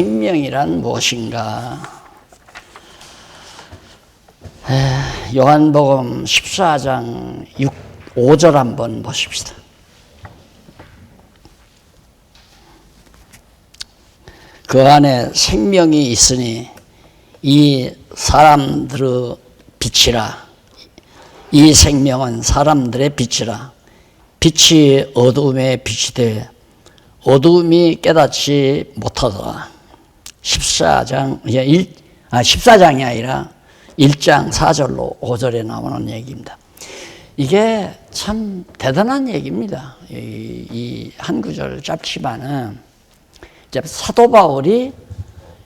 생명이란 무엇인가? 요한복음 14장 5절 한번 보십시다. 그 안에 생명이 있으니 이 사람들의 빛이라. 이 생명은 사람들의 빛이라. 빛이 어두움에 빛이 돼 어두움이 깨닫지 못하더라. 14장이 아니라 1장 4절로 5절에 나오는 얘기입니다. 이게 참 대단한 얘기입니다. 이 한 구절 짧지만은 이제 사도 바울이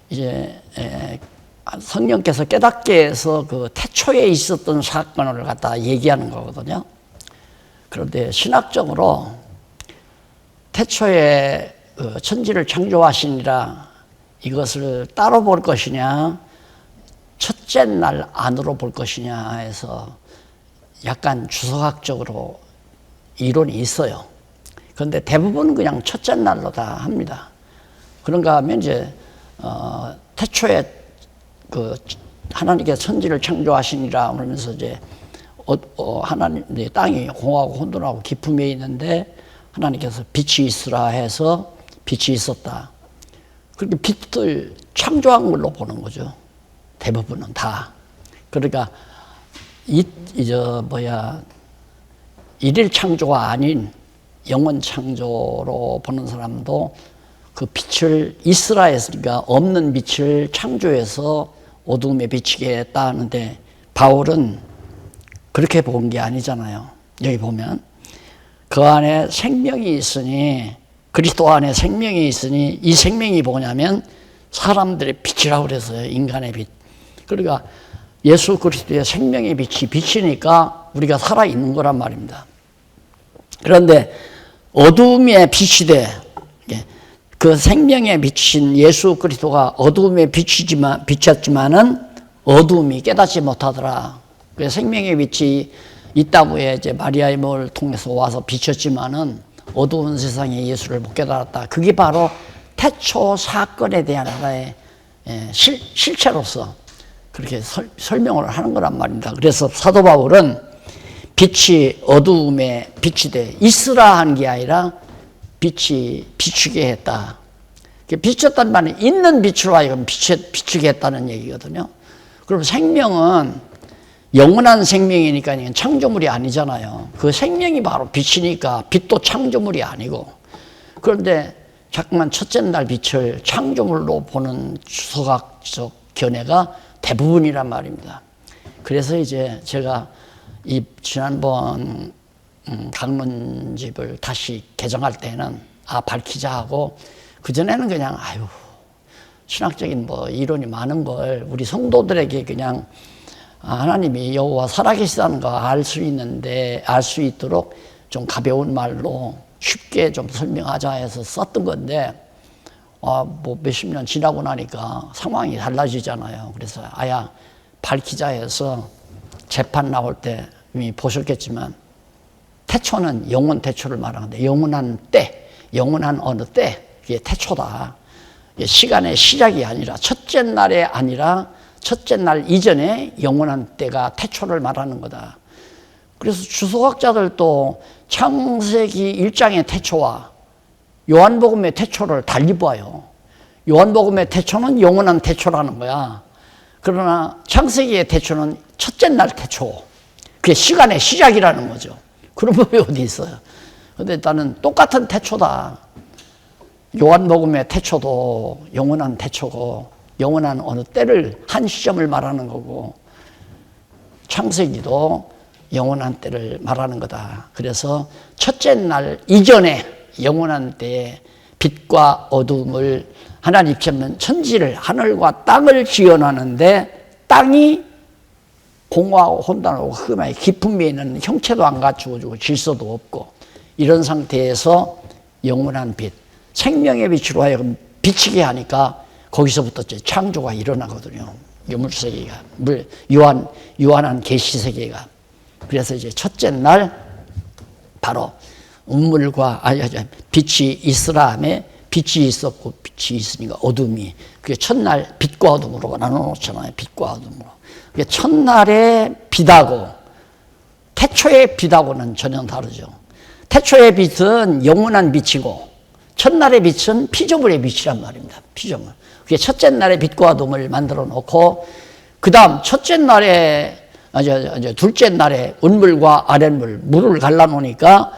이제 성령께서 깨닫게 해서 그 태초에 있었던 사건을 갖다 얘기하는 거거든요. 그런데 신학적으로 태초에 천지를 창조하시니라 이것을 따로 볼 것이냐 첫째 날 안으로 볼 것이냐 해서 약간 주석학적으로 이론이 있어요. 그런데 대부분 그냥 첫째 날로 다 합니다. 그런가 하면 이제 태초에 그 하나님께서 천지를 창조하시니라 그러면서 이제 하나님 땅이 공하고 혼돈하고 기품에 있는데 하나님께서 빛이 있으라 해서 빛이 있었다. 그렇게 빛을 창조한 걸로 보는 거죠. 대부분은 다. 그러니까 일일 창조가 아닌 영원 창조로 보는 사람도 그 빛을 있으라 했으니까 없는 빛을 창조해서 어두움에 비치게 했다 하는데 바울은 그렇게 본 게 아니잖아요. 여기 보면 그 안에 생명이 있으니 그리스도 안에 생명이 있으니 이 생명이 뭐냐면 사람들의 빛이라고 그랬어요. 인간의 빛. 그러니까 예수 그리스도의 생명의 빛이 비치니까 우리가 살아있는 거란 말입니다. 그런데 어두움에 빛이 돼 그 생명에 비친 예수 그리스도가 어두움에 비쳤지만은 어두움이 깨닫지 못하더라. 그 생명의 빛이 있다고 해 이제 마리아의 몸을 통해서 와서 비쳤지만은 어두운 세상에 예수를 못 깨달았다. 그게 바로 태초 사건에 대한 하나의 실체로서 그렇게 설명을 하는 거란 말입니다. 그래서 사도 바울은 빛이 어두움에 빛이 돼 있으라 한 게 아니라 빛이 비추게 했다. 비쳤단 말은 있는 빛으로 하여금 비추게 했다는 얘기거든요. 그럼 생명은 영원한 생명이니까 창조물이 아니잖아요. 그 생명이 바로 빛이니까 빛도 창조물이 아니고. 그런데 자꾸만 첫째 날 빛을 창조물로 보는 주석학적 견해가 대부분이란 말입니다. 그래서 이제 제가 이 지난번 강론집을 다시 개정할 때는 밝히자 하고 그전에는 그냥 신학적인 이론이 많은 걸 우리 성도들에게 그냥 하나님이 여호와 살아계시다는 거 알 수 있는데 알 수 있도록 좀 가벼운 말로 쉽게 좀 설명하자 해서 썼던 건데 몇십 년 지나고 나니까 상황이 달라지잖아요. 그래서 밝히자 해서 재판 나올 때 이미 보셨겠지만 태초는 영원 태초를 말하는데 영원한 때, 영원한 어느 때 이게 태초다. 시간의 시작이 아니라 첫째 날에 아니라 첫째 날 이전에 영원한 때가 태초를 말하는 거다. 그래서 주석학자들도 창세기 1장의 태초와 요한복음의 태초를 달리 봐요. 요한복음의 태초는 영원한 태초라는 거야. 그러나 창세기의 태초는 첫째 날 태초. 그게 시간의 시작이라는 거죠. 그런 법이 어디 있어요. 근데 나는 똑같은 태초다. 요한복음의 태초도 영원한 태초고 영원한 어느 때를 한 시점을 말하는 거고 창세기도 영원한 때를 말하는 거다. 그래서 첫째 날 이전에 영원한 때에 빛과 어둠을 하나님께서는 천지를 하늘과 땅을 지어놨는데 땅이 공허하고 혼돈하고 흠하게 깊은 위에 있는 형체도 안 갖추어지고 질서도 없고 이런 상태에서 영원한 빛, 생명의 빛으로 하여금 비치게 하니까 거기서부터 이제 창조가 일어나거든요. 유물세계가, 유한한 계시세계가. 그래서 이제 첫째 날 바로 빛이 이스라함에 빛이 있었고 빛이 있으니까 어둠이. 그게 첫날 빛과 어둠으로 나눠놓잖아요. 빛과 어둠으로. 그게 첫날의 빛하고 태초의 빛하고는 전혀 다르죠. 태초의 빛은 영원한 빛이고 첫날의 빛은 피조물의 빛이란 말입니다. 피조물. 그게 첫째 날의 빛과 어둠을 만들어 놓고 그 다음 첫째 날에 둘째 날에 은물과 아랫물, 물을 갈라놓으니까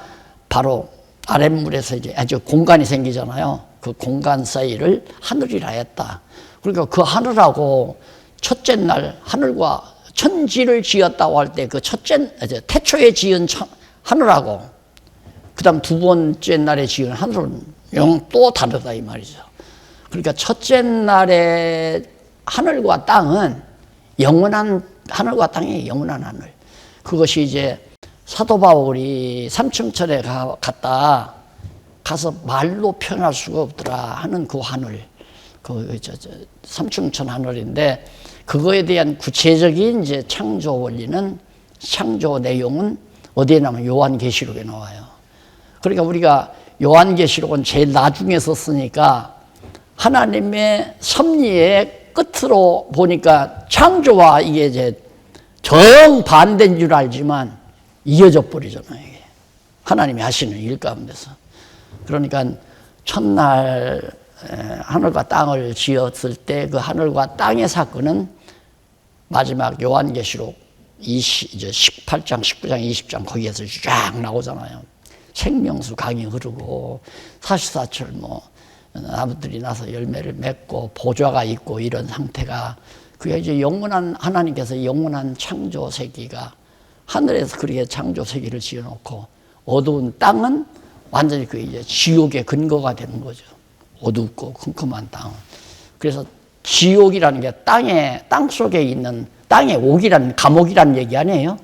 바로 아랫물에서 이제 아주 공간이 생기잖아요. 그 공간 사이를 하늘이라 했다. 그러니까 그 하늘하고 첫째 날 하늘과 천지를 지었다고 할 때 그 태초에 지은 하늘하고 그 다음 두 번째 날에 지은 하늘은 영 또 다르다 이 말이죠. 그러니까 첫째 날의 하늘과 땅은 영원한 하늘과 땅의 영원한 하늘. 그것이 이제 사도 바울이 삼층천에 가서 말로 표현할 수가 없더라 하는 그 하늘, 삼층천 하늘인데 그거에 대한 구체적인 이제 창조 원리는 창조 내용은 어디에 나오면 요한계시록에 나와요. 그러니까 우리가 요한계시록은 제일 나중에 썼으니까 하나님의 섭리의 끝으로 보니까 창조와 이게 이제 정반대인 줄 알지만 이어져 버리잖아요. 이게. 하나님이 하시는 일 가운데서. 그러니까 첫날 하늘과 땅을 지었을 때 그 하늘과 땅의 사건은 마지막 요한계시록 18장, 19장, 20장 거기에서 쫙 나오잖아요. 생명수 강이 흐르고 사시사철 나무들이 나서 열매를 맺고 보좌가 있고 이런 상태가 그게 이제 영원한 하나님께서 영원한 창조 세계가 하늘에서 그렇게 창조 세계를 지어놓고 어두운 땅은 완전히 그 이제 지옥의 근거가 되는 거죠. 어둡고 컴컴한 땅. 그래서 지옥이라는 게 땅 속에 있는 땅의 옥이라는 감옥이라는 얘기 아니에요?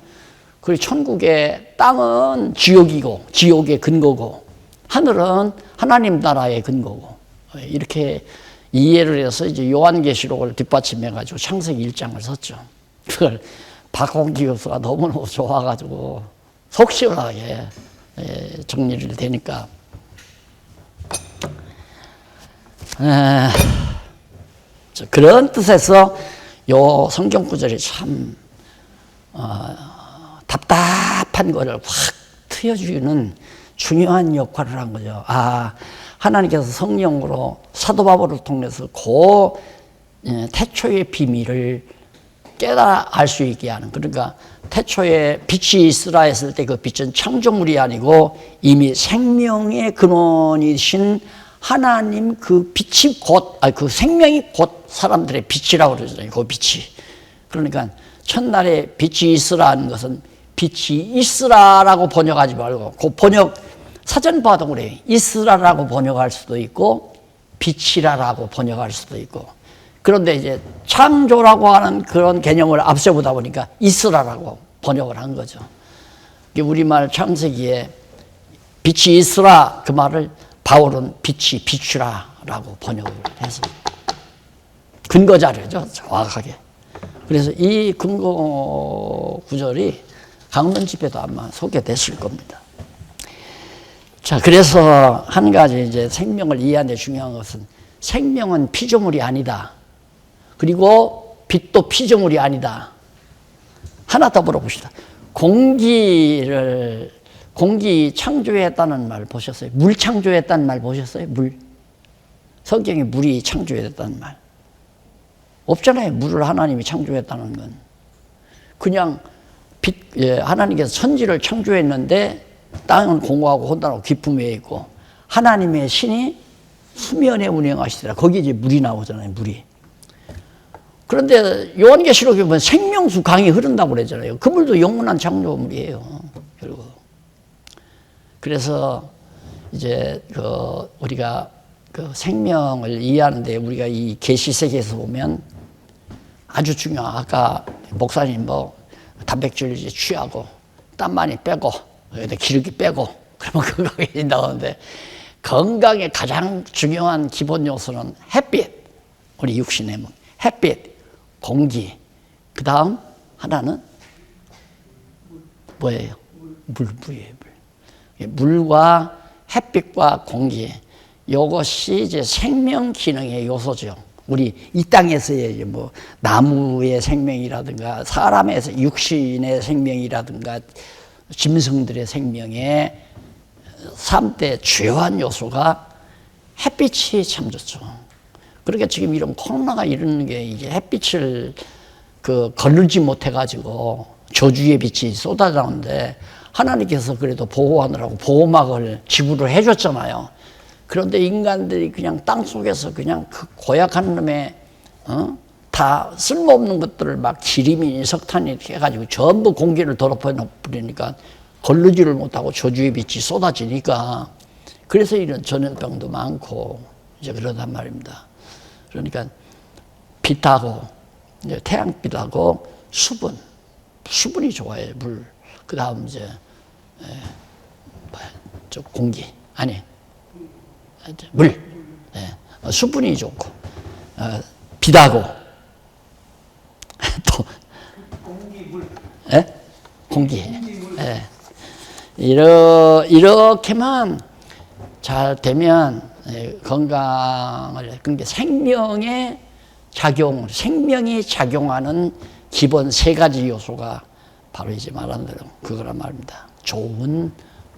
그리고 천국의 땅은 지옥이고 지옥의 근거고 하늘은 하나님 나라의 근거고 이렇게 이해를 해서 이제 요한계시록을 뒷받침해 가지고 창세기 1장을 썼죠. 그걸 박홍기 교수가 너무너무 좋아가지고 속 시원하게 정리를 되니까 그런 뜻에서 요 성경 구절이 참 답답한 거를 확 트여주는 중요한 역할을 한 거죠. 하나님께서 성령으로 사도 바울을 통해서 그 태초의 비밀을 깨달아 알 수 있게 하는. 그러니까 태초에 빛이 있으라 했을 때 그 빛은 창조물이 아니고 이미 생명의 근원이신 하나님 그 빛이 그 생명이 곧 사람들의 빛이라고 그러잖아요. 그 빛이. 그러니까 첫날에 빛이 있으라 하는 것은 빛이 있으라라고 번역하지 말고 그 번역 사전 봐도 그래요. 있으라라고 번역할 수도 있고 빛이라라고 번역할 수도 있고 그런데 이제 창조라고 하는 그런 개념을 앞세우다 보니까 있으라라고 번역을 한 거죠. 우리말 창세기에 빛이 있으라 그 말을 바울은 빛이 비추라라고 번역을 해서 근거 자료죠. 정확하게. 그래서 이 근거 구절이 강론 집회도 아마 소개됐을 겁니다. 자, 그래서 한 가지 이제 생명을 이해하는 데 중요한 것은 생명은 피조물이 아니다. 그리고 빛도 피조물이 아니다. 하나 더 물어봅시다. 공기 창조했다는 말 보셨어요? 물 창조했다는 말 보셨어요? 물. 성경에 물이 창조했다는 말. 없잖아요. 물을 하나님이 창조했다는 건. 그냥 하나님께서 천지를 창조했는데 땅은 공허하고 혼돈하고 깊음 위에 있고 하나님의 신이 수면에 운행하시더라. 거기에 이제 물이 나오잖아요. 물이. 그런데 요한계시록에 보면 생명수 강이 흐른다고 그랬잖아요. 그 물도 영원한 창조물이에요. 결국. 그래서 이제 우리가 그 생명을 이해하는데 우리가 이 계시세계에서 보면 아주 중요한 아까 목사님 단백질 이제 취하고 땀 많이 빼고 기름기 빼고 그러면 건강이 나오는데 건강의 가장 중요한 기본 요소는 햇빛. 우리 육신의 햇빛, 공기. 그 다음 하나는 뭐예요? 물이에요. 물과 햇빛과 공기. 이것이 이제 생명 기능의 요소죠. 우리 이 땅에서의 뭐 나무의 생명이라든가 사람의 육신의 생명이라든가 짐승들의 생명의 3대 주요한 요소가 햇빛이 참 좋죠. 그러니까 지금 이런 코로나가 이러는 게 이게 햇빛을 거르지 못해가지고 저주의 빛이 쏟아나오는데 하나님께서 그래도 보호하느라고 보호막을 지불을 해줬잖아요. 그런데 인간들이 그냥 땅 속에서 그냥 그 고약한 놈의 다 쓸모없는 것들을 막 기름이니 석탄이 해가지고 전부 공기를 더럽혀 버리니까 걸르지를 못하고 저주의 빛이 쏟아지니까 그래서 이런 전염병도 많고 이제 그러단 말입니다. 그러니까 빛하고 이제 태양빛하고 수분이 좋아요. 물. 그 다음 이제 저 공기 아니 물. 수분이 좋고 빛하고 또 공기 물. 공기. 이렇게만 잘 되면 건강을 그러니까 생명이 작용하는 기본 3가지 요소가 바로 이제 말한 대로 그거란 말입니다. 좋은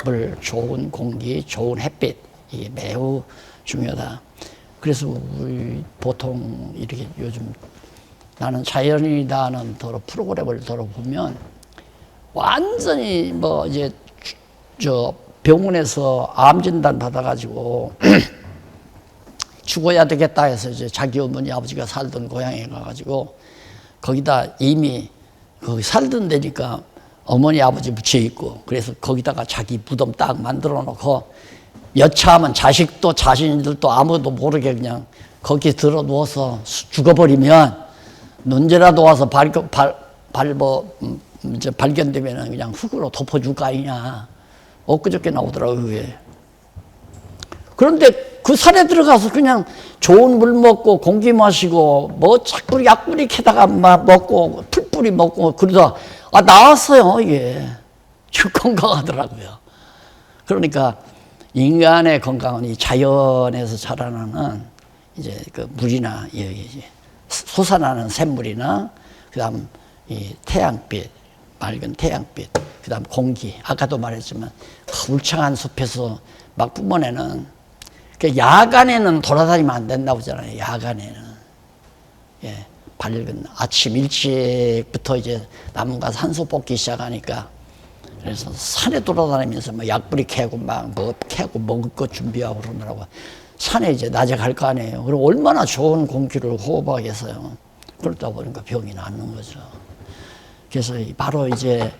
물, 좋은 공기, 좋은 햇빛 이게 매우 중요하다. 그래서 우리 보통 이렇게 요즘 나는 자연이다는 프로그램을 들어보면 완전히 뭐 이제 저 병원에서 암 진단 받아가지고 죽어야 되겠다 해서 이제 자기 어머니 아버지가 살던 고향에 가가지고 거기다 이미 거기 살던 데니까 어머니 아버지 묻혀 있고 그래서 거기다가 자기 무덤 딱 만들어 놓고 여차하면 자식도 자신들도 아무도 모르게 그냥 거기 들어 누워서 죽어버리면 언제라도 와서 이제 발견되면 그냥 흙으로 덮어줄 거 아니냐. 엊그저께 나오더라고요, 그게. 그런데 그 산에 들어가서 그냥 좋은 물 먹고 공기 마시고 뭐 자꾸 약뿌리 캐다가 막 먹고 풀뿌리 먹고 그러다 나왔어요, 이게. 지금 건강하더라고요. 그러니까 인간의 건강은 이 자연에서 자라나는 이제 그 물이나 이제 솟아나는 샘물이나 그다음 이 태양빛, 맑은 태양빛, 그다음 공기. 아까도 말했지만 울창한 숲에서 막 뿜어내는. 야간에는 돌아다니면 안 된다고 하잖아요. 야간에는 밝은 아침 일찍부터 이제 나무가 산소 뽑기 시작하니까 그래서 산에 돌아다니면서 막 약뿌리 캐고 막 뭐 캐고 먹을 것 준비하고 그러느라고 산에 이제 낮에 갈 거 아니에요. 그럼 얼마나 좋은 공기를 호흡하겠어요. 그러다 보니까 병이 낫는 거죠. 그래서 바로 이제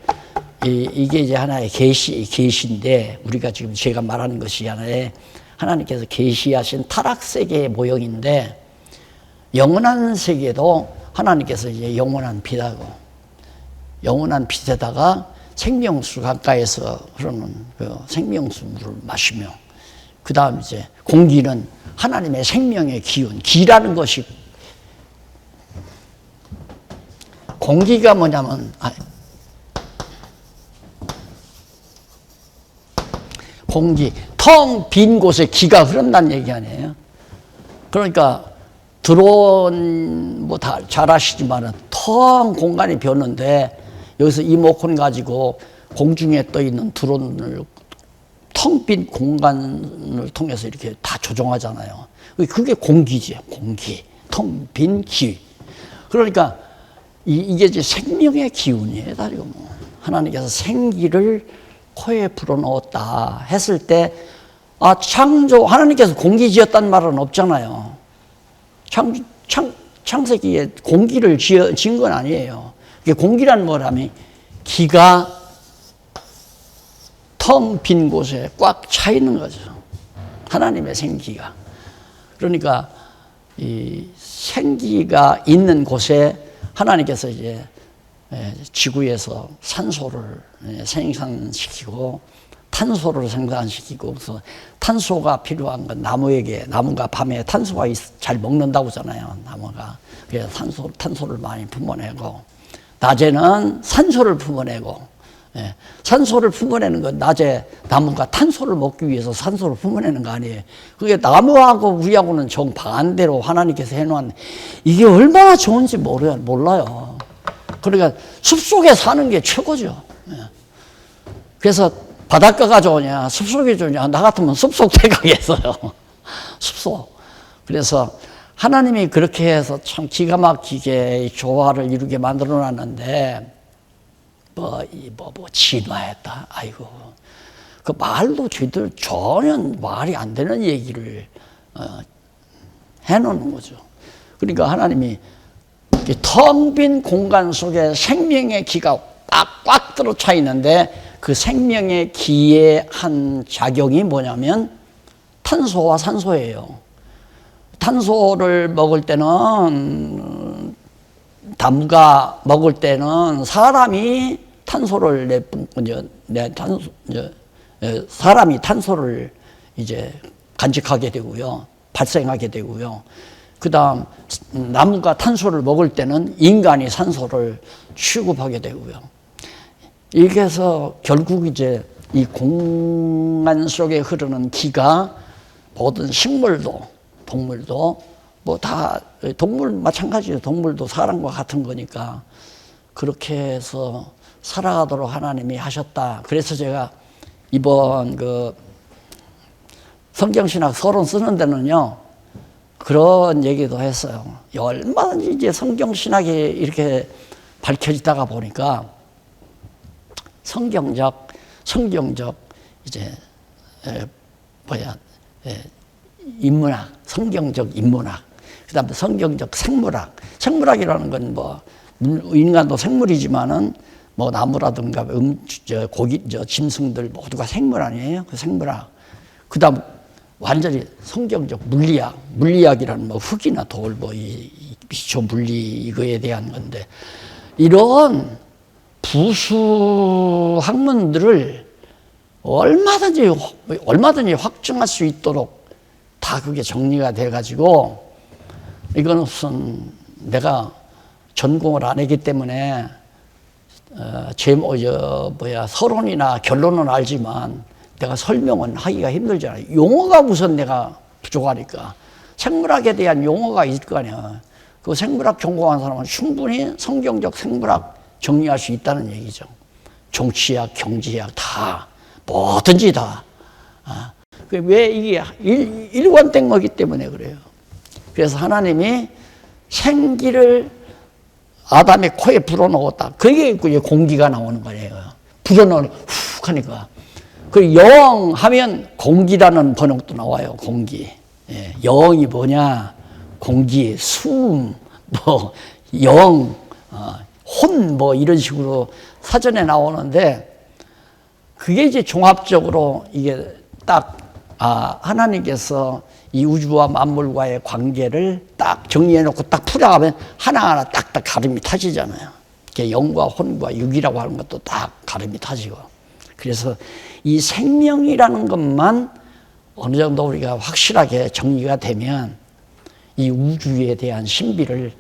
이게 이제 하나의 계시인데 우리가 지금 제가 말하는 것이 하나의 하나님께서 계시하신 타락 세계의 모형인데 영원한 세계도 하나님께서 이제 영원한 빛하고 영원한 빛에다가 생명수 가까이서 흐르는 그 생명수 물을 마시며 그 다음 이제 공기는 하나님의 생명의 기운, 기라는 것이 공기가 뭐냐면 공기, 텅 빈 곳에 기가 흐른다는 얘기 아니에요. 그러니까 드론 뭐 다 잘 아시지만은 텅 공간이 비었는데 여기서 이모콘 가지고 공중에 떠 있는 드론을 텅 빈 공간을 통해서 이렇게 다 조종하잖아요. 그게 공기지, 공기, 텅 빈 기. 그러니까 이게 이제 생명의 기운이에요, 다리가 뭐. 하나님께서 생기를 코에 불어넣었다 했을 때, 하나님께서 공기 지었다는 말은 없잖아요. 창세기에 공기를 지은 건 아니에요. 이게 공기란 뭐라면, 기가 텅 빈 곳에 꽉 차 있는 거죠. 하나님의 생기가. 그러니까, 이 생기가 있는 곳에 하나님께서 이제 지구에서 산소를 생산시키고 탄소를 생산시키고 그래서 탄소가 필요한 건 나무가 밤에 탄소가 잘 먹는다고 하잖아요. 나무가. 그래서 탄소를 많이 품어내고 낮에는 산소를 품어내고 예. 산소를 품어내는 건 낮에 나무가 탄소를 먹기 위해서 산소를 품어내는 거 아니에요. 그게 나무하고 우리하고는 정반대로 하나님께서 해놓은 이게 얼마나 좋은지 몰라요. 그러니까 숲속에 사는 게 최고죠. 예. 그래서 바닷가가 좋으냐 숲속이 좋으냐 나 같으면 숲속 택하겠어요. 숲속. 그래서 하나님이 그렇게 해서 참 기가 막히게 조화를 이루게 만들어 놨는데 진화했다. 아이고. 그 말도 저희들 전혀 말이 안 되는 얘기를 해놓는 거죠. 그러니까 하나님이 텅 빈 공간 속에 생명의 기가 꽉 들어차 있는데 그 생명의 기의 한 작용이 뭐냐면 탄소와 산소예요. 탄소를 먹을 때는 나무가 먹을 때는 사람이 탄소를 사람이 탄소를 이제 간직하게 되고요, 발생하게 되고요. 그다음 나무가 탄소를 먹을 때는 인간이 산소를 취급하게 되고요. 이렇게 해서 결국 이제 이 공간 속에 흐르는 기가 모든 식물도 동물도 뭐 다 동물 마찬가지예요. 동물도 사람과 같은 거니까 그렇게 해서 살아가도록 하나님이 하셨다. 그래서 제가 이번 그 성경신학 서론 쓰는 데는요 그런 얘기도 했어요. 얼마든지 이제 성경신학이 이렇게 밝혀지다가 보니까 성경적 이제 인문학, 성경적 인문학, 그다음에 성경적 생물학. 생물학이라는 건 뭐 인간도 생물이지만은 뭐 나무라든가 고기, 짐승들 모두가 생물 아니에요? 그 생물학. 그다음 완전히 성경적 물리학, 물리학이라는 뭐 흙이나 돌, 뭐 이 기초 물리 이거에 대한 건데 이런 부수 학문들을 얼마든지 확증할 수 있도록 다 그게 정리가 돼가지고 이거는 무슨 내가 전공을 안 했기 때문에 서론이나 결론은 알지만 내가 설명은 하기가 힘들잖아요. 용어가 우선 내가 부족하니까 생물학에 대한 용어가 있을 거 아니야. 그 생물학 전공한 사람은 충분히 성경적 생물학 정리할 수 있다는 얘기죠. 정치학, 경제학 다 뭐든지 다. 왜 이게 일관된 거기 때문에 그래요. 그래서 하나님이 생기를 아담의 코에 불어넣었다. 그게 이제 공기가 나오는 거예요. 불어넣으 훅 하니까. 그 영 하면 공기라는 번역도 나와요. 공기. 예, 영이 뭐냐? 공기, 숨, 뭐 영, 혼, 뭐 이런 식으로 사전에 나오는데 그게 이제 종합적으로 이게 딱 하나님께서 이 우주와 만물과의 관계를 딱 정리해놓고 딱 풀어가면 하나하나 딱딱 가름이 타지잖아요. 영과 혼과 육이라고 하는 것도 딱 가름이 타지고. 그래서 이 생명이라는 것만 어느 정도 우리가 확실하게 정리가 되면 이 우주에 대한 신비를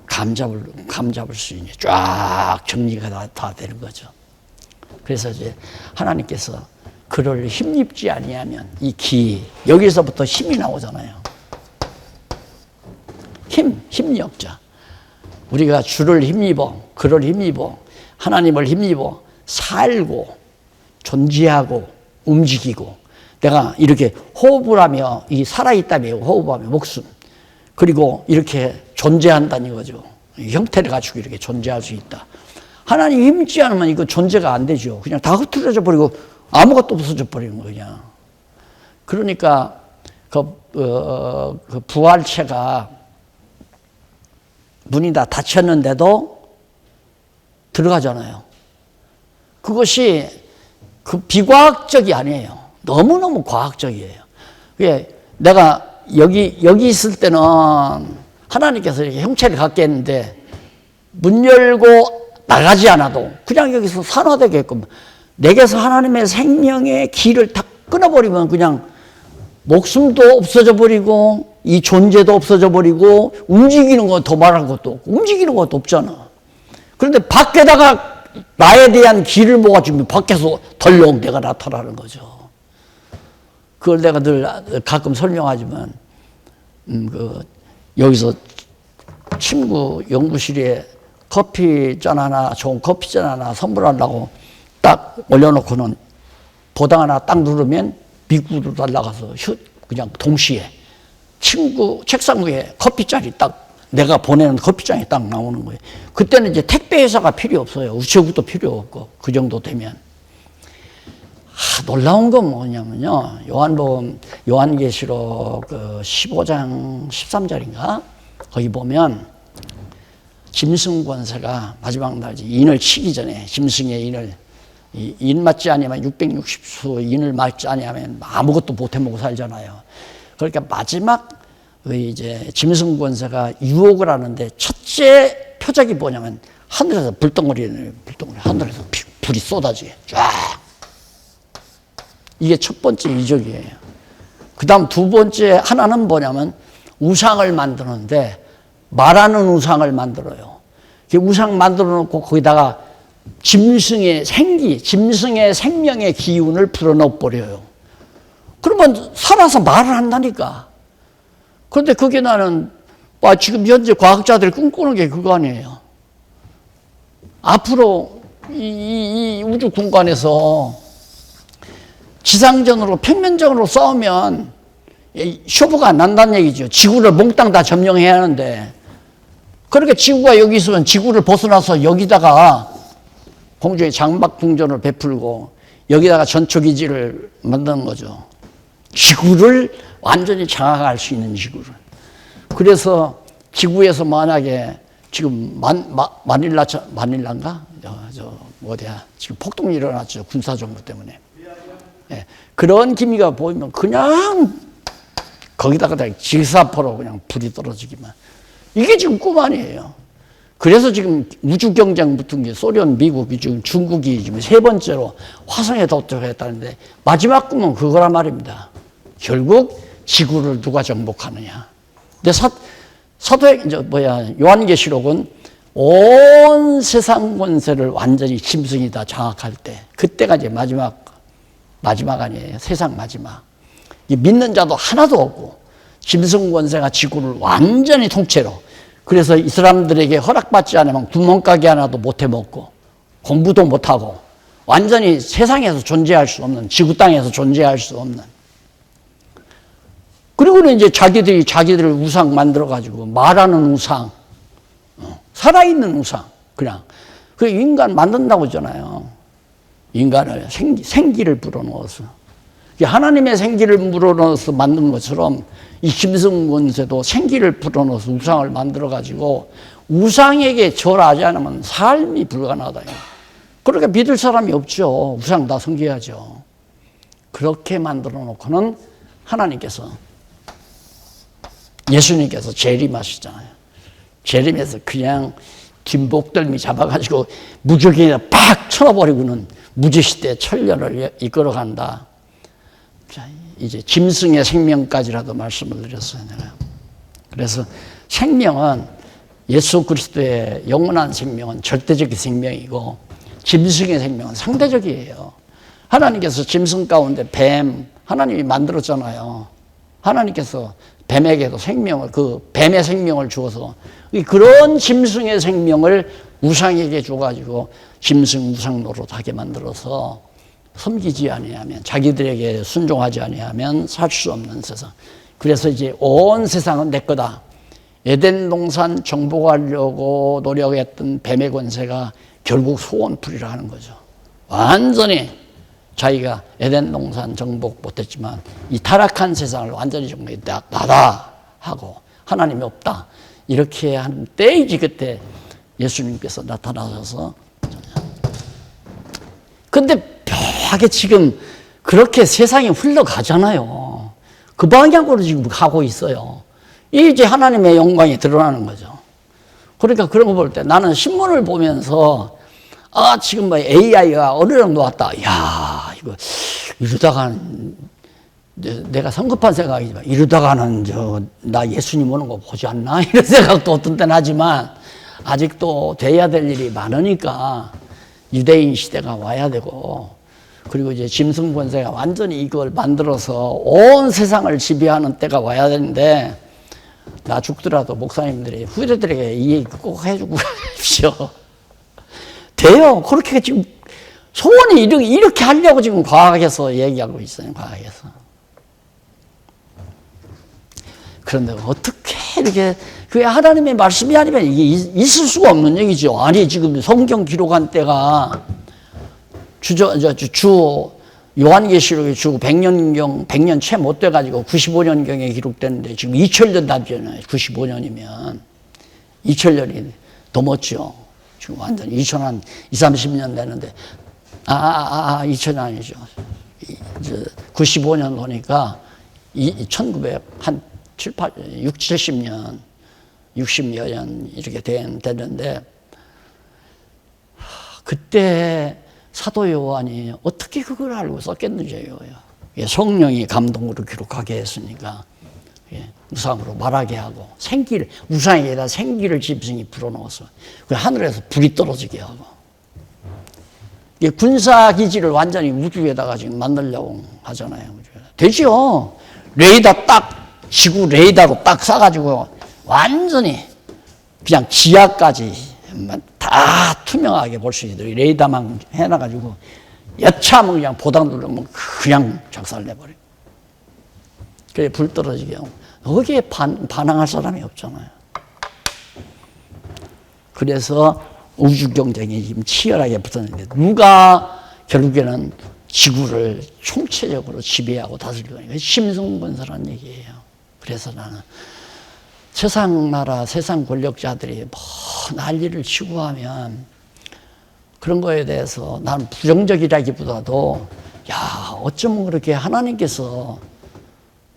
감잡을 수 있는 쫙 정리가 다 되는 거죠. 그래서 이제 하나님께서 그를 힘입지 아니하면 이 기, 여기서부터 힘이 나오잖아요. 힘력자. 우리가 주를 힘입어, 그를 힘입어, 하나님을 힘입어 살고 존재하고 움직이고 내가 이렇게 호흡을 하며 이 살아있다며 호흡하며 목숨 그리고 이렇게 존재한다는 거죠. 형태를 갖추고 이렇게 존재할 수 있다. 하나님 힘있지 않으면 이거 존재가 안 되죠. 그냥 다 흩어져 버리고 아무것도 없어져 버리는 거냐. 그러니까 그 부활체가 문이 다 닫혔는데도 들어가잖아요. 그것이 그 비과학적이 아니에요. 너무너무 과학적이에요. 내가 여기 있을 때는 하나님께서 이렇게 형체를 갖게 했는데 문 열고 나가지 않아도 그냥 여기서 산화되게끔 내게서 하나님의 생명의 길을 다 끊어버리면 그냥 목숨도 없어져 버리고 이 존재도 없어져 버리고 움직이는 건 더 말할 것도 없고 움직이는 것도 없잖아. 그런데 밖에다가 나에 대한 길을 모아주면 밖에서 덜렁 내가 나타나는 거죠. 그걸 내가 늘 가끔 설명하지만, 여기서 친구 연구실에 커피잔 하나, 좋은 커피잔 하나 선물하려고 딱 올려놓고는 보당 하나 딱 누르면 미국으로 날아가서 그냥 동시에 친구 책상 위에 커피잔이 딱 내가 보내는 커피잔이 딱 나오는 거예요. 그때는 이제 택배 회사가 필요 없어요. 우체국도 필요 없고 그 정도 되면. 놀라운 건 뭐냐면요. 요한계시록 그 15장 13절인가? 거기 보면 짐승 권세가 마지막 날 인을 치기 전에 짐승의 인 맞지 아니하면 660수 인을 맞지 아니하면 아무것도 못 해먹고 살잖아요. 그러니까 마지막 이제 짐승 권세가 유혹을 하는데 첫째 표적이 뭐냐면 하늘에서 불덩어리 하늘에서 불이 쏟아지게 쫙. 이게 첫 번째 이적이에요. 그 다음 두 번째 하나는 뭐냐면 우상을 만드는데 말하는 우상을 만들어요. 우상 만들어 놓고 거기다가 짐승의 생명의 기운을 불어넣어 버려요. 그러면 살아서 말을 한다니까. 그런데 그게 나는 지금 현재 과학자들이 꿈꾸는 게 그거 아니에요. 앞으로 이 우주 공간에서 지상전으로 평면적으로 싸우면 쇼부가 안 난다는 얘기죠. 지구를 몽땅 다 점령해야 하는데, 그렇게 지구가 여기 있으면 지구를 벗어나서 여기다가 공중에 장막궁전을 베풀고 여기다가 전초기지를 만드는 거죠. 지구를 완전히 장악할 수 있는 지구를. 그래서 지구에서 만약에 지금 마닐라인가? 어디야? 지금 폭동이 일어났죠. 군사정부 때문에. 예, 그런 기미가 보이면 그냥 거기다가 질사포로 그냥 불이 떨어지기만. 이게 지금 꿈 아니에요. 그래서 지금 우주 경쟁 붙은 게 소련, 미국이 지금 중국이 지금 세 번째로 화성에 도착했다는데 마지막 꿈은 그거란 말입니다. 결국 지구를 누가 정복하느냐. 근데 요한계시록은 온 세상 권세를 완전히 짐승이 다 장악할 때, 그때가 이제 마지막 아니에요. 세상 마지막. 믿는 자도 하나도 없고 짐승 권세가 지구를 완전히 통째로. 그래서 이 사람들에게 허락받지 않으면 구멍가게 하나도 못 해먹고 공부도 못하고 완전히 세상에서 존재할 수 없는, 지구 땅에서 존재할 수 없는. 그리고는 이제 자기들 우상 만들어가지고 말하는 우상, 살아있는 우상, 그냥. 그 인간 만든다고 하잖아요. 인간을 생기를 불어넣어서. 하나님의 생기를 불어넣어서 만든 것처럼 이 짐승 권세도 생기를 불어넣어서 우상을 만들어가지고 우상에게 절하지 않으면 삶이 불가능하다. 그러니까 믿을 사람이 없죠. 우상 다 섬겨야죠. 그렇게 만들어 놓고는 하나님께서, 예수님께서 재림하시잖아요. 재림해서 그냥 뒷목덜미 잡아가지고 무적에다 팍 쳐버리고는 무지시대 천년을 이끌어간다. 자, 이제 짐승의 생명까지라도 말씀을 드렸어요, 내가. 그래서 생명은, 예수 그리스도의 영원한 생명은 절대적인 생명이고 짐승의 생명은 상대적이에요. 하나님께서 짐승 가운데 뱀, 하나님이 만들었잖아요. 하나님께서 뱀에게도 생명을, 그 뱀의 생명을 주어서 그런 짐승의 생명을 우상에게 줘가지고 짐승 우상 노릇하게 만들어서 섬기지 아니하면, 자기들에게 순종하지 아니하면 살 수 없는 세상. 그래서 이제 온 세상은 내 거다. 에덴 동산 정복하려고 노력했던 뱀의 권세가 결국 소원풀이라 하는 거죠. 완전히 자기가 에덴 동산 정복 못했지만 이 타락한 세상을 완전히 정복했다. 나다 하고 하나님이 없다. 이렇게 하는 때이지 그때 예수님께서 나타나셔서. 근데 묘하게 지금 그렇게 세상이 흘러가잖아요. 그 방향으로 지금 가고 있어요. 이제 하나님의 영광이 드러나는 거죠. 그러니까 그런 거 볼 때 나는 신문을 보면서 지금 뭐 AI가 어느 정도 왔다. 야, 이거 이러다가는 내가 성급한 생각이지만 이러다가는 나 예수님 오는 거 보지 않나? 이런 생각도 어떤 때는 하지만 아직도 돼야 될 일이 많으니까 유대인 시대가 와야 되고, 그리고 이제 짐승 권세가 완전히 이걸 만들어서 온 세상을 지배하는 때가 와야 되는데, 나 죽더라도 목사님들이 후대들에게 이 얘기 꼭 해주고 가십시오. 돼요. 그렇게 지금 소원이 이렇게 하려고 지금 과학에서 얘기하고 있어요. 과학에서. 그런데 어떻게 이렇게, 그게 하나님의 말씀이 아니면 이게 있을 수가 없는 얘기죠. 아니, 지금 성경 기록한 때가 주 요한계시록이 주 100년 채 못 돼가지고 95년경에 기록됐는데 지금 2000년 답잖아요. 95년이면 2000년이 넘었죠. 지금 완전 2000한 30년 되는데 2000년 아니죠. 95년 보니까 1900 한 6, 70년 60여 년 이렇게 됐는데, 그때 사도 요한이 어떻게 그걸 알고 썼겠는지요. 성령이 감동으로 기록하게 했으니까 우상으로 말하게 하고, 우상에다 생기를 짐승이 불어넣어서 하늘에서 불이 떨어지게 하고, 군사기지를 완전히 우주에다가 지금 만들려고 하잖아요. 되죠. 지구 레이더로 딱 쏴가지고 완전히 그냥 지하까지 다 투명하게 볼 수 있도록 레이더만 해놔가지고 여차하면 그냥 보다 누르면 그냥 작살내버려요. 그래 불 떨어지게 하고, 거기에 반항할 사람이 없잖아요. 그래서 우주 경쟁이 지금 치열하게 붙었는데, 누가 결국에는 지구를 총체적으로 지배하고 다스리고 있는 심승권서란 얘기예요. 그래서 나는 세상 나라, 세상 권력자들이 뭐 난리를 치고 하면 그런 거에 대해서 나는 부정적이라기보다도, 야, 어쩌면 그렇게 하나님께서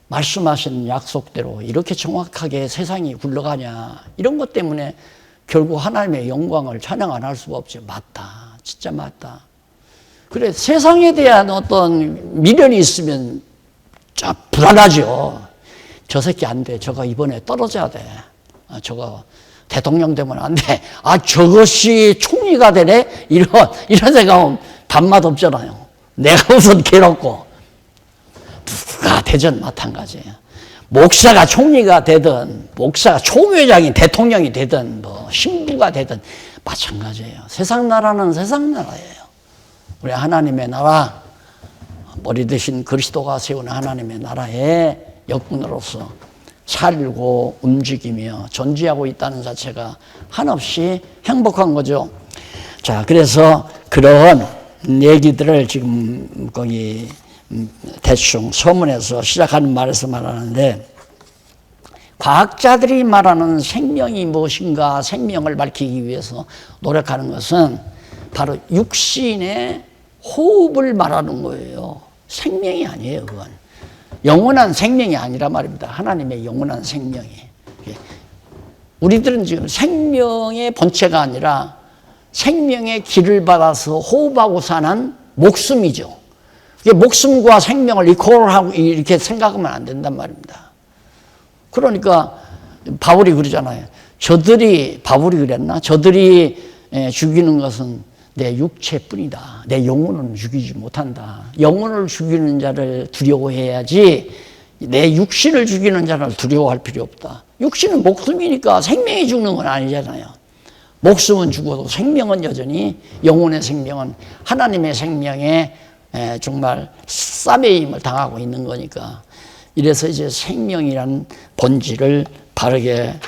말씀하신 약속대로 이렇게 정확하게 세상이 굴러가냐, 이런 것 때문에 결국 하나님의 영광을 찬양 안 할 수가 없죠. 맞다. 진짜 맞다. 그래, 세상에 대한 어떤 미련이 있으면 좀 불안하죠. 저 새끼 안 돼. 저거 이번에 떨어져야 돼. 저거 대통령 되면 안 돼. 저것이 총리가 되네? 이런 생각은 밥맛 없잖아요. 내가 우선 괴롭고. 누가 되든 마찬가지예요. 목사가 총리가 되든, 목사가 총회장이 대통령이 되든, 뭐 신부가 되든 마찬가지예요. 세상 나라는 세상 나라예요. 우리 하나님의 나라, 머리 대신 그리스도가 세운 하나님의 나라의 역군으로서 살고 움직이며 존재하고 있다는 자체가 한없이 행복한 거죠. 자, 그래서 그런 얘기들을 지금 거기 대충 서문에서 시작하는 말에서 말하는데, 과학자들이 말하는 생명이 무엇인가, 생명을 밝히기 위해서 노력하는 것은 바로 육신의 호흡을 말하는 거예요. 생명이 아니에요, 그건. 영원한 생명이 아니라 말입니다. 하나님의 영원한 생명이. 우리들은 지금 생명의 본체가 아니라 생명의 길을 받아서 호흡하고 사는 목숨이죠. 목숨과 생명을 이퀄하고 이렇게 생각하면 안 된단 말입니다. 그러니까 바울이 그러잖아요. 바울이 그랬나? 저들이 죽이는 것은 내 육체뿐이다. 내 영혼은 죽이지 못한다. 영혼을 죽이는 자를 두려워해야지 내 육신을 죽이는 자를 두려워할 필요 없다. 육신은 목숨이니까 생명이 죽는 건 아니잖아요. 목숨은 죽어도 생명은 여전히, 영혼의 생명은 하나님의 생명에 정말 싸매임을 당하고 있는 거니까. 이래서 이제 생명이란 본질을 바르게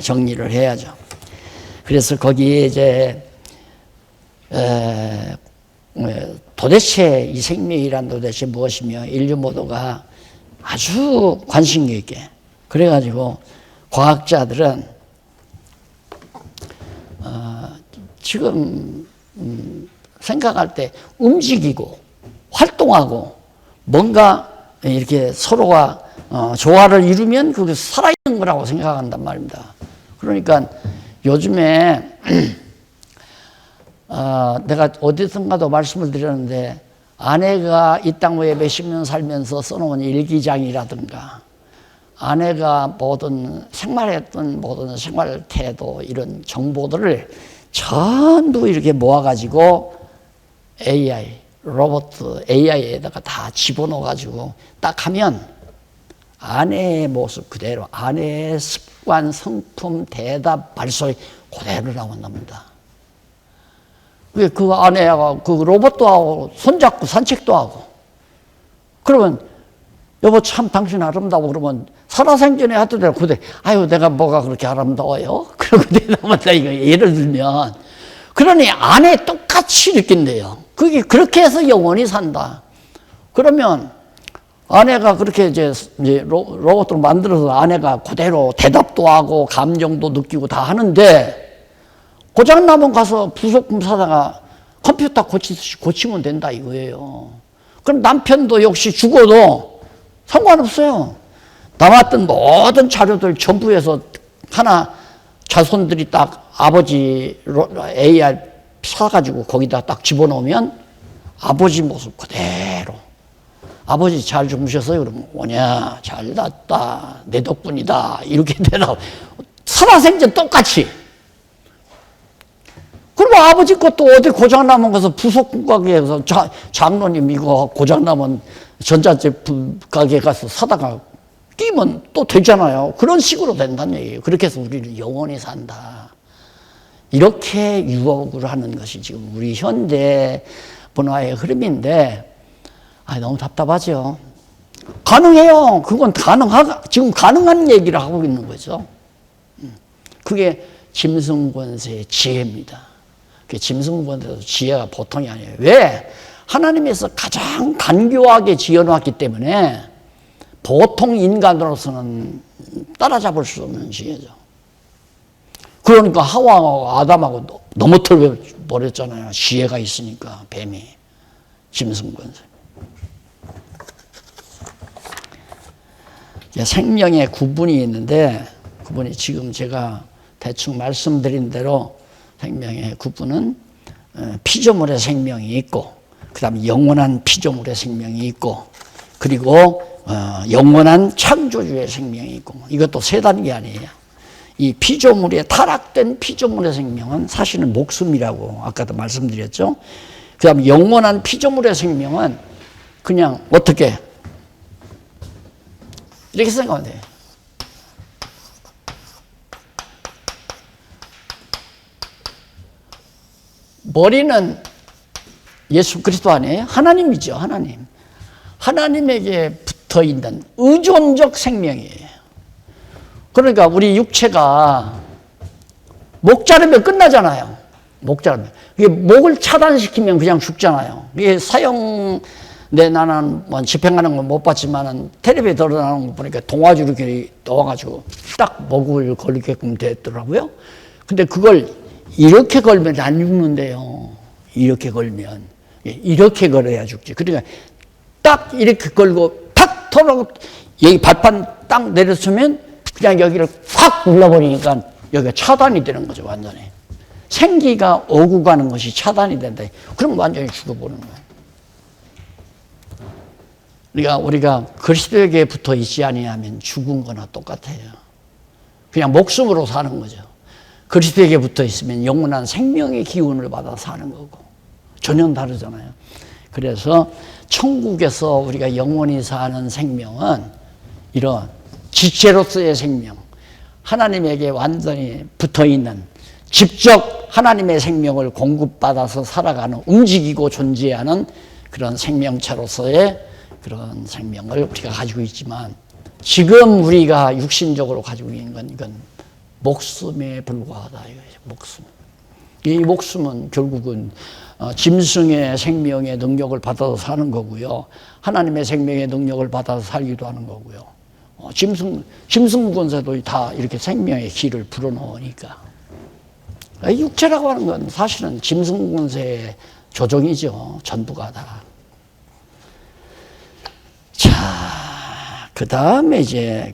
정리를 해야죠. 그래서 거기에 이제 도대체 이 생명이란 도대체 무엇이며, 인류 모두가 아주 관심 있게, 그래가지고 과학자들은 지금 생각할 때 움직이고 활동하고 뭔가 이렇게 서로가 조화를 이루면 그게 살아있는 거라고 생각한단 말입니다. 그러니까 요즘에 내가 어디선가도 말씀을 드렸는데, 아내가 이 땅 위에 몇십 년 살면서 써놓은 일기장이라든가, 아내가 모든 생활했던 모든 생활 태도, 이런 정보들을 전부 이렇게 모아가지고 AI, 로봇 AI에다가 다 집어넣어가지고 딱 하면 아내의 모습 그대로, 아내의 습관, 성품, 대답, 말소리 그대로 나온답니다. 그 아내가 그 로봇도 하고 손잡고 산책도 하고, 그러면 여보 참 당신 아름다워 그러면 살아생전에 하던 대로 그대 아유 내가 뭐가 그렇게 아름다워요? 그러고 대답한다 이거 예를 들면. 그러니 아내 똑같이 느낀대요. 그게 그렇게 해서 영원히 산다. 그러면 아내가 그렇게 이제 로봇을 만들어서 아내가 그대로 대답도 하고 감정도 느끼고 다 하는데, 고장나면 가서 부속품 사다가 컴퓨터 고치듯이 고치면 된다 이거예요. 그럼 남편도 역시 죽어도 상관없어요. 남았던 모든 자료들 전부 해서 하나 자손들이 딱 아버지 AR 사가지고 거기다 딱 집어넣으면 아버지 모습 그대로. 아버지 잘 주무셨어요? 그러면 오냐 잘 잤다 내 덕분이다 이렇게 대답. 살아생전 똑같이. 그리고 아버지 것도 어디 고장나면 가서 부속품 가게에서 장로님 이거 고장나면 전자제품 가게 가서 사다가 끼면 또 되잖아요. 그런 식으로 된다는 얘기예요. 그렇게 해서 우리는 영원히 산다. 이렇게 유혹을 하는 것이 지금 우리 현대 문화의 흐름인데, 너무 답답하죠. 가능해요. 그건 지금 가능한 얘기를 하고 있는 거죠. 그게 짐승권세의 지혜입니다. 짐승권세의 지혜가 보통이 아니에요. 왜? 하나님께서 가장 간교하게 지어놨기 때문에 보통 인간으로서는 따라잡을 수 없는 지혜죠. 그러니까 하와하고 아담하고 넘어뜨려 버렸잖아요. 지혜가 있으니까 뱀이. 짐승권세. 생명의 구분이 있는데, 구분이 지금 제가 대충 말씀드린 대로 생명의 구분은 피조물의 생명이 있고, 그 다음에 영원한 피조물의 생명이 있고, 그리고 영원한 창조주의 생명이 있고, 이것도 세 단계 아니에요. 이 피조물의 타락된 피조물의 생명은 사실은 목숨이라고 아까도 말씀드렸죠. 그 다음에 영원한 피조물의 생명은 그냥 어떻게 이렇게 생각하면 돼요. 머리는 예수 그리스도 아니에요? 하나님이죠. 하나님. 하나님에게 붙어 있는 의존적 생명이에요. 그러니까 우리 육체가 목 자르면 끝나잖아요. 목 자르면. 이게 목을 차단시키면 그냥 죽잖아요. 이게 나는 뭐 집행하는 건 못 봤지만은 텔레비에 드러나는 거 보니까 동아줄 이렇게 넣어가지고 딱 목을 걸리게끔 됐더라고요. 근데 그걸 이렇게 걸면 안 죽는데요. 이렇게 걸면. 이렇게 걸어야 죽지. 그러니까 딱 이렇게 걸고 탁 털어 여기 발판 딱 내려서면 그냥 여기를 확 눌러버리니까 여기가 차단이 되는 거죠. 완전히. 생기가 오고 가는 것이 차단이 된다. 그럼 완전히 죽어버리는 거예요. 그러니까 우리가 그리스도에게 붙어 있지 아니하면 죽은 거나 똑같아요. 그냥 목숨으로 사는 거죠. 그리스도에게 붙어 있으면 영원한 생명의 기운을 받아 사는 거고. 전혀 다르잖아요. 그래서 천국에서 우리가 영원히 사는 생명은 이런 지체로서의 생명, 하나님에게 완전히 붙어 있는 직접 하나님의 생명을 공급받아서 살아가는, 움직이고 존재하는 그런 생명체로서의 그런 생명을 우리가 가지고 있지만, 지금 우리가 육신적으로 가지고 있는 건 이건 목숨에 불과하다 이거죠. 목숨. 이 목숨은 결국은 짐승의 생명의 능력을 받아서 사는 거고요. 하나님의 생명의 능력을 받아서 살기도 하는 거고요. 짐승 권세도 다 이렇게 생명의 기를 불어넣으니까. 육체라고 하는 건 사실은 짐승 권세의 조종이죠. 전부가 다. 자, 그 다음에 이제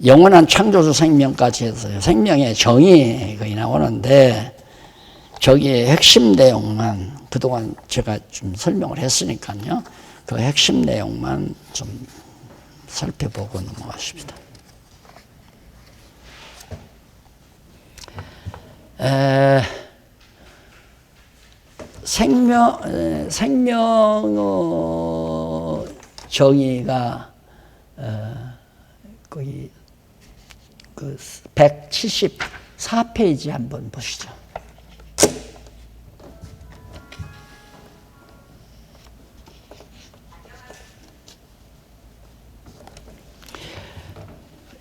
영원한 창조주 생명까지 해서 생명의 정의 거의 나오는데, 저기에 핵심 내용만 그동안 제가 좀 설명을 했으니까요. 그 핵심 내용만 좀 살펴보고 넘어가십시다. 생명 정의가 거기 그 174페이지 한번 보시죠.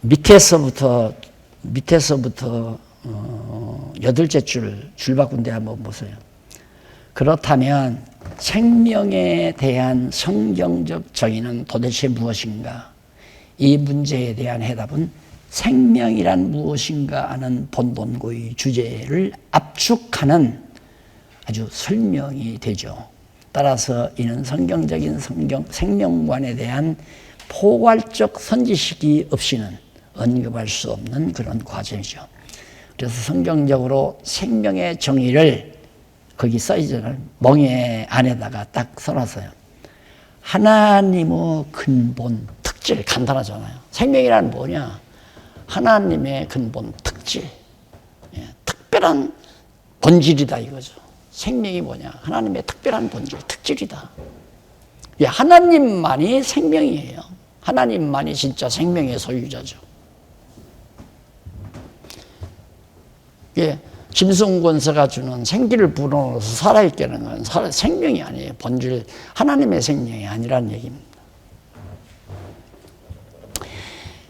밑에서부터 여덟째 줄 바꾼 데 한번 보세요. 그렇다면 생명에 대한 성경적 정의는 도대체 무엇인가? 이 문제에 대한 해답은 생명이란 무엇인가 하는 본론고의 주제를 압축하는 아주 설명이 되죠. 따라서 이는 성경적인 생명관에 대한 포괄적 선지식이 없이는 언급할 수 없는 그런 과정이죠. 그래서 성경적으로 생명의 정의를 거기 써있잖아요. 멍에 안에다가 딱 써놨어요. 하나님의 근본 특질, 간단하잖아요. 생명이란 뭐냐? 하나님의 근본 특질, 특별한 본질이다 이거죠. 생명이 뭐냐? 하나님의 특별한 본질, 특질이다. 하나님만이 생명이에요. 하나님만이 진짜 생명의 소유자죠. 짐승 권세가 주는 생기를 불어넣어서 살아있게 하는 건 생명이 아니에요. 본질, 하나님의 생명이 아니라는 얘기입니다.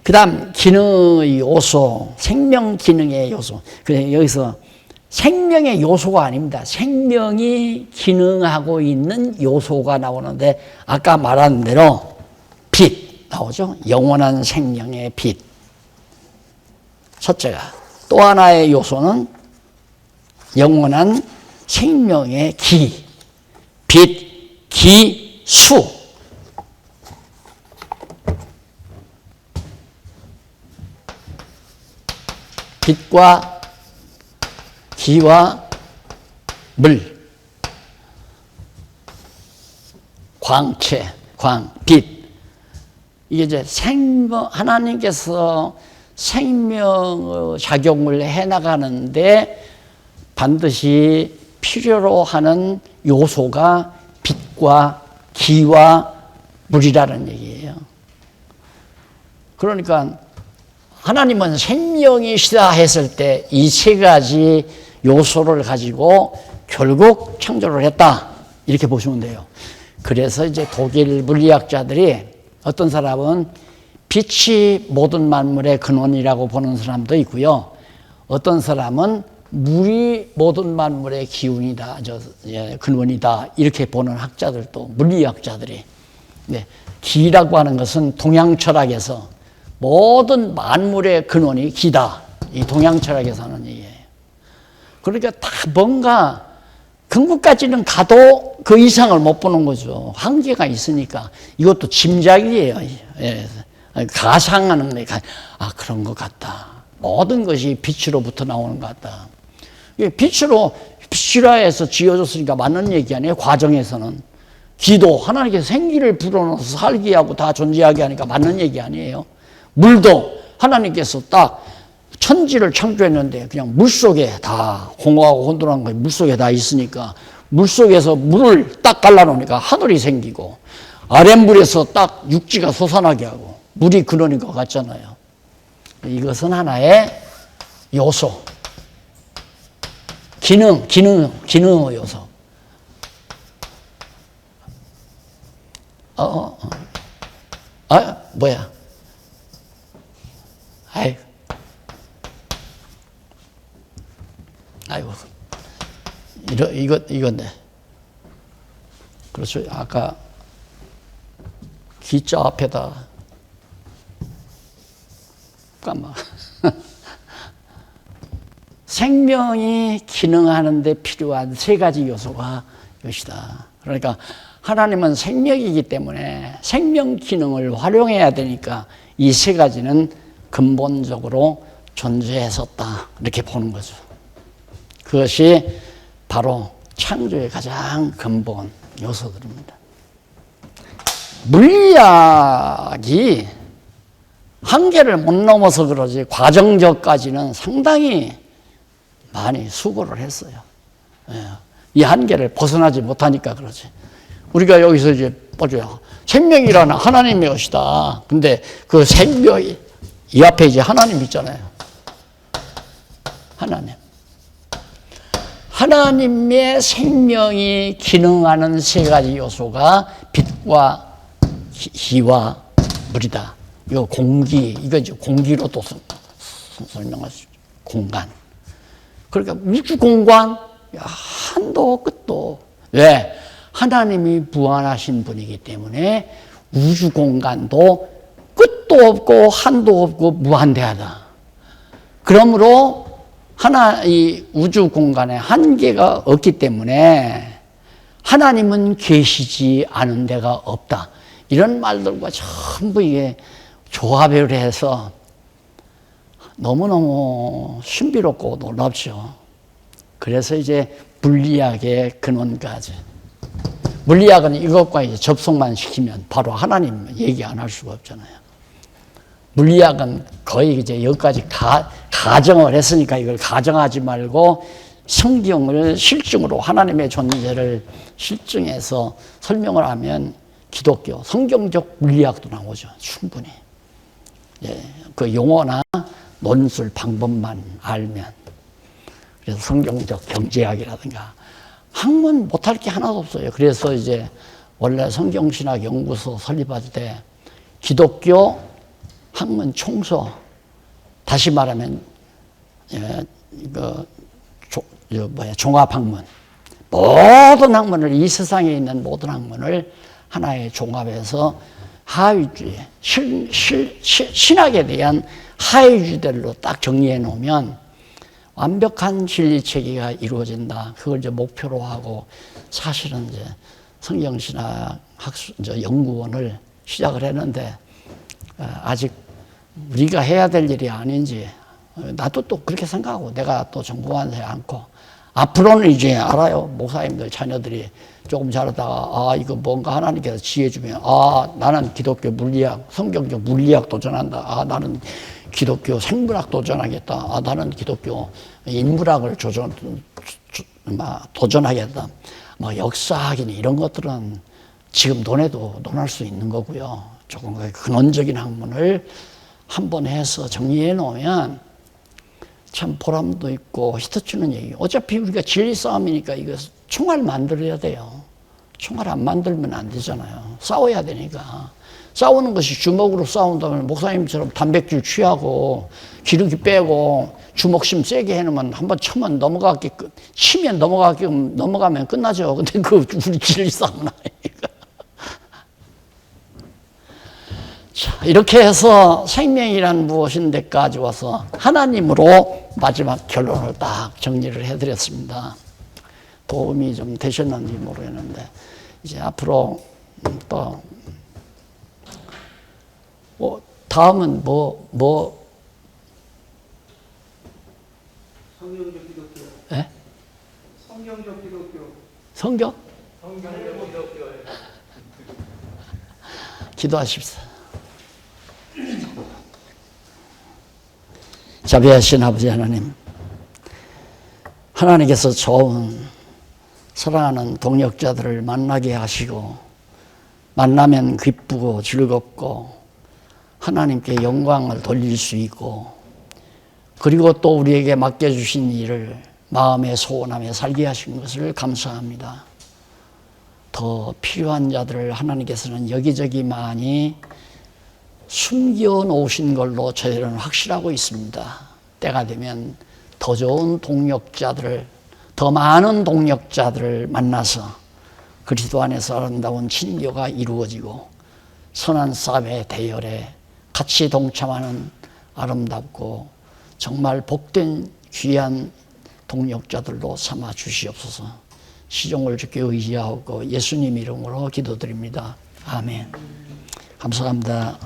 그 다음 기능의 요소, 생명 기능의 요소. 그래서 여기서 생명의 요소가 아닙니다. 생명이 기능하고 있는 요소가 나오는데 아까 말한 대로 빛 나오죠. 영원한 생명의 빛. 첫째가. 또 하나의 요소는 영원한 생명의 기. 빛, 기, 수. 빛과 기와 물, 광채, 빛. 이게 이제 하나님께서 생명 작용을 해나가는데 반드시 필요로 하는 요소가 빛과 기와 물이라는 얘기예요. 그러니까 하나님은 생명이시다 했을 때 이 세 가지 요소를 가지고 결국 창조를 했다. 이렇게 보시면 돼요. 그래서 이제 독일 물리학자들이 어떤 사람은 빛이 모든 만물의 근원이라고 보는 사람도 있고요. 어떤 사람은 물이 모든 만물의 기운이다, 근원이다. 이렇게 보는 학자들도, 물리학자들이. 네, 기라고 하는 것은 동양 철학에서 모든 만물의 근원이 기다. 이 동양 철학에서 하는 얘기예요. 그러니까 다 뭔가 근국까지는 가도 그 이상을 못 보는 거죠. 한계가 있으니까. 이것도 짐작이에요. 가상하는 거예요. 그런 것 같다. 모든 것이 빛으로부터 나오는 것 같다. 빛이라 해서 지어졌으니까 맞는 얘기 아니에요. 과정에서는. 기도 하나님께서 생기를 불어넣어서 살게 하고 다 존재하게 하니까 맞는 얘기 아니에요. 물도 하나님께서 딱 천지를 창조했는데 그냥 물속에 다 공허하고 혼돈한 거 물속에 다 있으니까 물속에서 물을 딱 갈라놓으니까 하늘이 생기고 아랫물에서 딱 육지가 솟아나게 하고 물이 근원인 것 같잖아요. 이것은 하나의 요소. 기능의 요소. 뭐야? 아이고. 이건데. 그렇죠. 아까 기자 앞에다. 잠깐만. 생명이 기능하는 데 필요한 세 가지 요소가 이것이다. 그러니까 하나님은 생명이기 때문에 생명 기능을 활용해야 되니까 이 세 가지는 근본적으로 존재했었다. 이렇게 보는 거죠. 그것이 바로 창조의 가장 근본 요소들입니다. 물리학이 한계를 못 넘어서 그러지 과정적까지는 상당히 많이 수고를 했어요. 예. 이 한계를 벗어나지 못하니까 그러지. 우리가 여기서 이제 보죠. 생명이라는 하나님의 것이다. 근데 그 생명이 이 앞에 이제 하나님 있잖아요. 하나님. 하나님의 생명이 기능하는 세 가지 요소가 빛과 기와 물이다. 이거 공기, 이거 이제 공기로도 설명할 수 있죠. 공간. 그러니까 우주 공간, 한도 끝도. 왜? 하나님이 무한하신 분이기 때문에 우주 공간도 끝도 없고 한도 없고 무한대하다. 그러므로 이 우주 공간에 한계가 없기 때문에 하나님은 계시지 않은 데가 없다. 이런 말들과 전부 이게 조합을 해서 너무너무 신비롭고 놀랍죠. 그래서 이제 물리학의 근원까지. 물리학은 이것과 이제 접속만 시키면 바로 하나님 얘기 안 할 수가 없잖아요. 물리학은 거의 이제 여기까지 가정을 했으니까 이걸 가정하지 말고 성경을 실증으로 하나님의 존재를 실증해서 설명을 하면 기독교, 성경적 물리학도 나오죠. 충분히. 예, 그 용어나 논술 방법만 알면. 그래서 성경적 경제학이라든가 학문 못할 게 하나도 없어요. 그래서 이제 원래 성경신학 연구소 설립할 때 기독교 학문 총서, 다시 말하면 종합학문, 모든 학문을, 이 세상에 있는 모든 학문을 하나의 종합해서 하위주의, 신학에 대한 하위주의들로 딱 정리해 놓으면 완벽한 진리 체계가 이루어진다. 그걸 이제 목표로 하고 사실은 이제 성경신학 연구원을 시작을 했는데 아직 우리가 해야 될 일이 아닌지 나도 또 그렇게 생각하고 내가 또 전공하지 않고 앞으로는 이제 알아요. 목사님들 자녀들이 조금 자라다가 이거 뭔가 하나님께서 지혜 주면 나는 기독교 물리학, 성경적 물리학 도전한다. 나는 기독교 생물학 도전하겠다. 나는 기독교 인문학을 도전하겠다. 역사학이니 이런 것들은 지금 논해도 논할 수 있는 거고요. 조금 근원적인 학문을 한번 해서 정리해 놓으면 참 보람도 있고 히트치는 얘기. 어차피 우리가 진리 싸움이니까 이거 총알 만들어야 돼요. 총알 안 만들면 안 되잖아요. 싸워야 되니까. 싸우는 것이 주먹으로 싸운다면 목사님처럼 단백질 취하고 기름기 빼고 주먹심 세게 해놓으면 한번 치면 넘어가면 끝나죠. 근데 우리 진리 싸움은 아니니까. 자, 이렇게 해서 생명이란 무엇인데까지 와서 하나님으로 마지막 결론을 딱 정리를 해드렸습니다. 도움이 좀 되셨는지 모르겠는데 이제 앞으로 또 다음은 성경적 기독교. 예? 성경적 기독교. 성경? 성경적 기독교. 기도하십시오. 자비하신 아버지 하나님, 하나님께서 좋은 사랑하는 동역자들을 만나게 하시고 만나면 기쁘고 즐겁고 하나님께 영광을 돌릴 수 있고 그리고 또 우리에게 맡겨주신 일을 마음에 소원하며 살게 하신 것을 감사합니다. 더 필요한 자들을 하나님께서는 여기저기 많이 숨겨놓으신 걸로 저희는 확실하고 있습니다. 때가 되면 더 좋은 동역자들을, 더 많은 동역자들을 만나서 그리스도 안에서 아름다운 친교가 이루어지고 선한 사회 대열에 같이 동참하는 아름답고 정말 복된 귀한 동역자들로 삼아 주시옵소서. 시종을 주께 의지하고 예수님 이름으로 기도드립니다. 아멘. 감사합니다.